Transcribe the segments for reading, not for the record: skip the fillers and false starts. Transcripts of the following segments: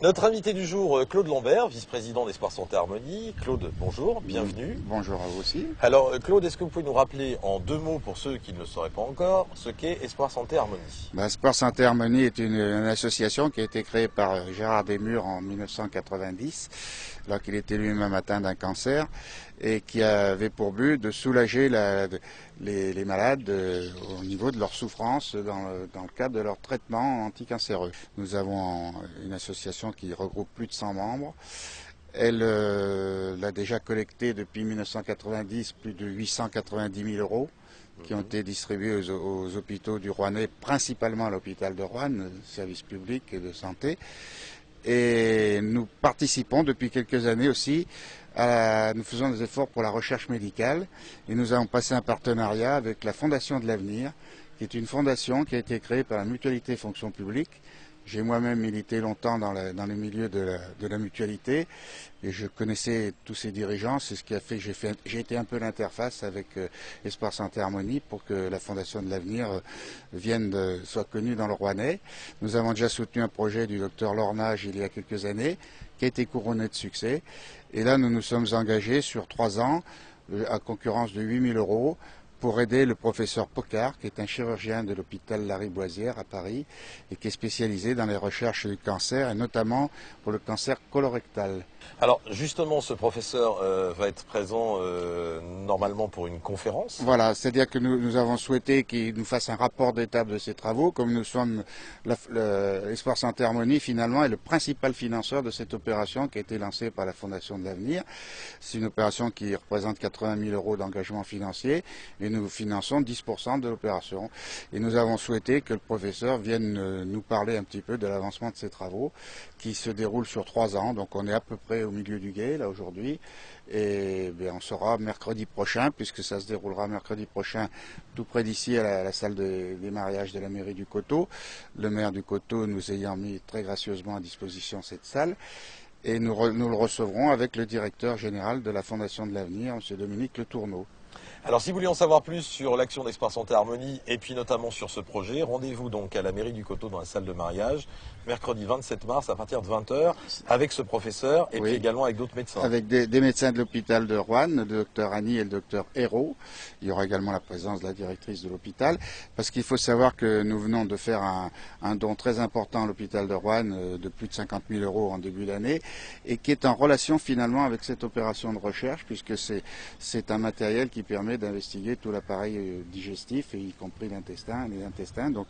Notre invité du jour, Claude Lambert, vice-président d'Espoir Santé Harmonie. Claude, bonjour, bienvenue. Bonjour à vous aussi. Alors Claude, est-ce que vous pouvez nous rappeler en deux mots, pour ceux qui ne le sauraient pas encore, ce qu'est Espoir Santé Harmonie? Espoir Santé Harmonie est une association qui a été créée par Gérard Desmures en 1990, alors qu'il était lui-même atteint d'un cancer, et qui avait pour but de soulager les malades au niveau de leur souffrance dans le cadre de leur traitement anticancéreux. Nous avons une association qui regroupe plus de 100 membres. Elle a déjà collecté depuis 1990 plus de 890 000 euros qui ont été distribués aux hôpitaux du Rouennais, principalement à l'hôpital de Roanne, service public et de santé. Et nous participons depuis quelques années aussi, nous faisons des efforts pour la recherche médicale et nous avons passé un partenariat avec la Fondation de l'Avenir, qui est une fondation qui a été créée par la Mutualité Fonction Publique. J'ai moi-même milité longtemps dans le milieu de la mutualité et je connaissais tous ces dirigeants. C'est ce qui a fait que j'ai été un peu l'interface avec Espoir Santé Harmonie pour que la Fondation de l'Avenir soit connue dans le Rouennais. Nous avons déjà soutenu un projet du docteur Lornage il y a quelques années qui a été couronné de succès. Et là, nous nous sommes engagés sur 3 ans à concurrence de 8 000 euros pour aider le professeur Pocard, qui est un chirurgien de l'hôpital Lariboisière à Paris et qui est spécialisé dans les recherches du cancer et notamment pour le cancer colorectal. Alors justement, ce professeur va être présent normalement pour une conférence. Voilà, c'est-à-dire que nous avons souhaité qu'il nous fasse un rapport d'étape de ses travaux, comme nous sommes l'Espoir Santé Harmonie finalement est le principal financeur de cette opération qui a été lancée par la Fondation de l'Avenir. C'est une opération qui représente 80 000 euros d'engagement financier et nous finançons 10% de l'opération. Et nous avons souhaité que le professeur vienne nous parler un petit peu de l'avancement de ses travaux qui se déroulent sur 3 ans. Donc on est à peu près au milieu du gué là aujourd'hui. Et bien, on saura mercredi prochain, puisque ça se déroulera mercredi prochain tout près d'ici à la salle des mariages de la mairie du Coteau. Le maire du Coteau nous ayant mis très gracieusement à disposition cette salle. Et nous le recevrons avec le directeur général de la Fondation de l'Avenir, M. Dominique Le Tourneau. Alors si vous voulez en savoir plus sur l'action d'Espoir Santé Harmonie et puis notamment sur ce projet, rendez-vous donc à la mairie du Coteau dans la salle de mariage, mercredi 27 mars à partir de 20 h avec ce professeur et puis également avec d'autres médecins. Avec des médecins de l'hôpital de Roanne, le docteur Annie et le docteur Hérault. Il y aura également la présence de la directrice de l'hôpital, parce qu'il faut savoir que nous venons de faire un don très important à l'hôpital de Roanne de plus de 50 000 euros en début d'année et qui est en relation finalement avec cette opération de recherche, puisque c'est un matériel qui permet d'investiguer tout l'appareil digestif, et y compris les intestins. Donc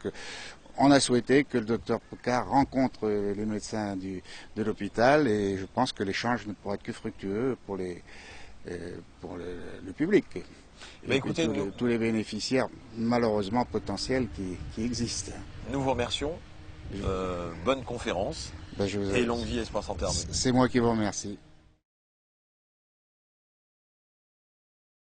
on a souhaité que le docteur Pocard rencontre les médecins de l'hôpital et je pense que l'échange ne pourra être que fructueux pour le public. Mais écoutez, tous les bénéficiaires malheureusement potentiels qui existent. Nous vous remercions. Bonne conférence et longue vie Espoir Santé Harmonie. C'est moi qui vous remercie.